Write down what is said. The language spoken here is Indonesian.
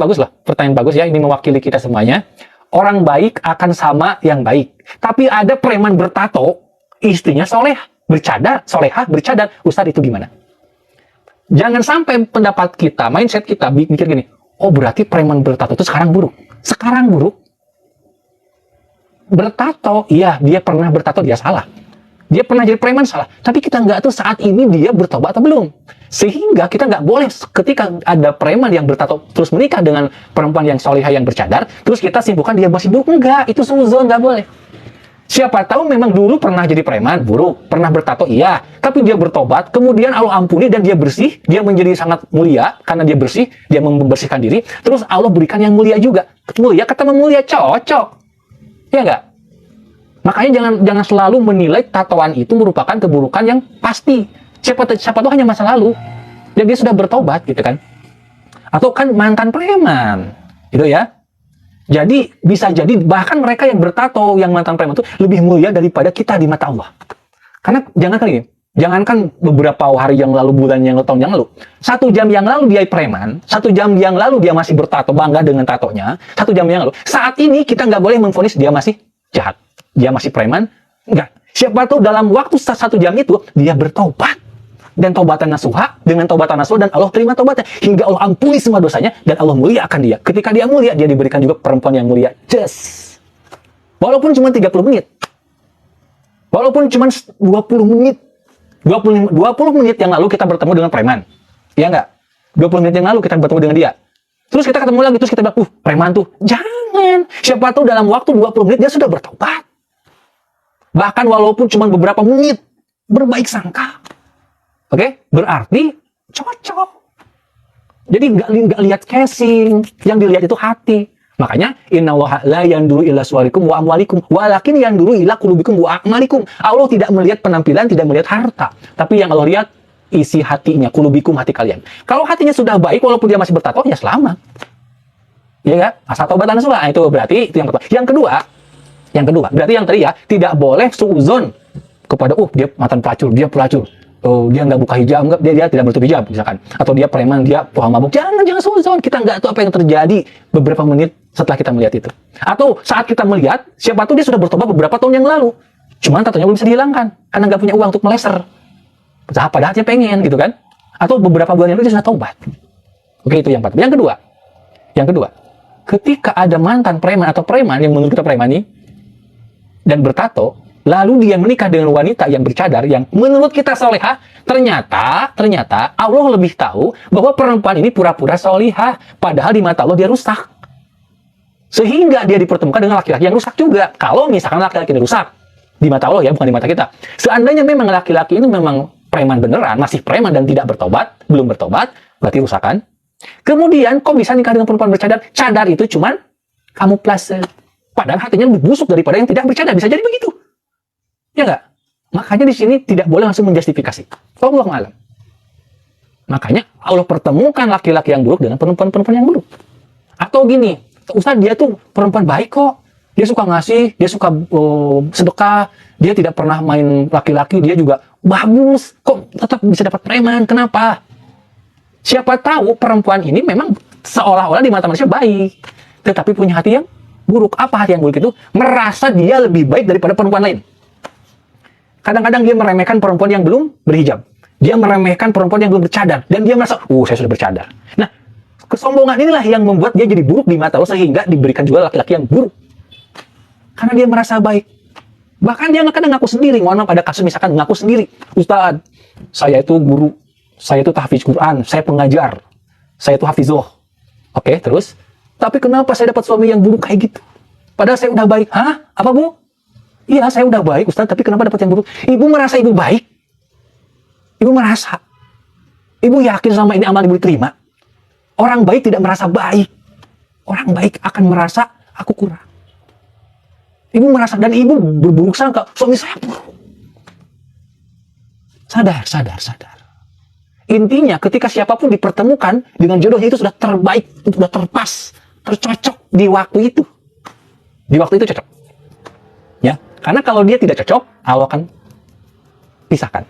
bagus loh, pertanyaan bagus ya, ini mewakili kita semuanya. Orang baik akan sama yang baik. Tapi ada preman bertato, istrinya solehah, bercadar. Ustadz, itu gimana? Jangan sampai pendapat kita, mindset kita mikir gini, oh berarti preman bertato itu sekarang buruk. Sekarang buruk. Bertato, iya dia pernah bertato, dia salah. Dia pernah jadi preman, salah. Tapi kita nggak tahu saat ini dia bertobat atau belum. Sehingga kita nggak boleh ketika ada preman yang bertato terus menikah dengan perempuan yang solihah yang bercadar, terus kita simpulkan dia masih buruk. Enggak, itu suzon, nggak boleh. Siapa tahu memang dulu pernah jadi preman, buruk. Pernah bertato, iya. Tapi dia bertobat, kemudian Allah ampuni dan dia bersih. Dia menjadi sangat mulia karena dia bersih, dia membersihkan diri. Terus Allah berikan yang mulia juga. Mulia ketemu mulia, cocok. Ya nggak? Makanya jangan selalu menilai tatoan itu merupakan keburukan yang pasti. Siapa tahu hanya masa lalu. Dan dia sudah bertobat gitu kan. Atau kan mantan preman. Gitu ya. Jadi bisa jadi bahkan mereka yang bertato, yang mantan preman itu lebih mulia daripada kita di mata Allah. Karena jangankan beberapa hari yang lalu, bulan yang lalu, tahun yang lalu. 1 jam yang lalu dia preman, 1 jam yang lalu dia masih bertato, bangga dengan tatonya. 1 jam yang lalu. Saat ini kita nggak boleh memvonis dia masih jahat. Dia masih preman. Enggak. Siapa tahu dalam waktu 1 jam itu dia bertobat. Dan taubatan nasuha, dengan taubatan nasuha dan Allah terima taubatnya. Hingga Allah ampuni semua dosanya dan Allah muliakan dia. Ketika dia mulia, dia diberikan juga perempuan yang mulia. Walaupun cuma 30 menit. Walaupun cuma 20 menit. 20 menit yang lalu kita bertemu dengan preman. Iya enggak? 20 menit yang lalu kita bertemu dengan dia. Terus kita ketemu lagi, terus kita bilang, preman tuh. Jangan. Siapa tahu dalam waktu 20 menit dia sudah bertobat. Bahkan walaupun cuma beberapa menit, berbaik sangka. Oke? Berarti cocok. Jadi nggak lihat casing, yang dilihat itu hati. Makanya innallaha la yanduru ila suwarikum wa amwalikum walakin yanduru ila qulubikum wa a'malikum. Allah tidak melihat penampilan, tidak melihat harta, tapi yang Allah lihat isi hatinya, qulubikum, hati kalian. Kalau hatinya sudah baik walaupun dia masih bertato, ya selamat. Iya nggak? Asal taubatan nasuha. Itu berarti itu yang pertama. Yang kedua, berarti yang tadi ya, tidak boleh suuzon kepada dia mantan pelacur, dia pelacur. Dia nggak buka hijab, dia tidak menutup hijab misalkan. Atau dia preman, dia pohon mabuk. Jangan suuzon. Kita nggak tahu apa yang terjadi beberapa menit setelah kita melihat itu. Atau saat kita melihat, siapa tahu dia sudah bertobat beberapa tahun yang lalu. Cuman tatonya belum bisa dihilangkan karena nggak punya uang untuk meleser. Padahal dia pengen gitu kan. Atau beberapa bulan yang lalu dia sudah taubat. Oke, itu yang pertama. Yang kedua, ketika ada mantan preman atau preman yang menurut kita preman ini dan bertato, lalu dia menikah dengan wanita yang bercadar yang menurut kita solehah, ternyata Allah lebih tahu bahwa perempuan ini pura-pura solehah, padahal di mata Allah dia rusak. Sehingga dia dipertemukan dengan laki-laki yang rusak juga. Kalau misalkan laki-laki ini rusak di mata Allah ya, bukan di mata kita. Seandainya memang laki-laki ini memang preman beneran, masih preman dan tidak bertobat, belum bertobat, berarti rusakan. Kemudian kok bisa nikah dengan perempuan bercadar? Cadar itu cuman kamuflase. Padahal hatinya lebih busuk daripada yang tidak bercadar. Bisa jadi begitu. Ya nggak? Makanya di sini tidak boleh langsung menjustifikasi. Wallahu a'lam. Makanya Allah pertemukan laki-laki yang buruk dengan perempuan-perempuan yang buruk. Atau gini, Ustaz dia tuh perempuan baik kok. Dia suka ngasih, dia suka sedekah, dia tidak pernah main laki-laki, dia juga bagus. Kok tetap bisa dapat preman? Kenapa? Siapa tahu perempuan ini memang seolah-olah di mata manusia baik, tetapi punya hati yang buruk. Apa hati yang buruk itu? Merasa dia lebih baik daripada perempuan lain. Kadang-kadang dia meremehkan perempuan yang belum berhijab. Dia meremehkan perempuan yang belum bercadar. Dan dia merasa, saya sudah bercadar. Nah, kesombongan inilah yang membuat dia jadi buruk di mata Allah, sehingga diberikan juga laki-laki yang buruk. Karena dia merasa baik. Bahkan dia kadang ngaku sendiri. Mohon maaf, ada kasus misalkan ngaku sendiri. Ustaz, saya itu guru. Saya itu tahfiz Quran. Saya pengajar. Saya itu hafizoh. Oke, terus? Tapi kenapa saya dapat suami yang buruk kayak gitu? Padahal saya udah baik. Hah? Apa bu? Iya, saya udah baik, Ustaz, tapi kenapa dapat yang buruk? Ibu merasa ibu baik? Ibu merasa. Ibu yakin sama ini amal ibu diterima? Orang baik tidak merasa baik. Orang baik akan merasa, aku kurang. Ibu merasa, dan ibu berburuk sangka, suami saya buruk. Sadar. Intinya, ketika siapapun dipertemukan dengan jodohnya itu sudah terbaik, sudah terpas, tercocok di waktu itu. Di waktu itu cocok. Ya. Karena kalau dia tidak cocok, Allah akan pisahkan.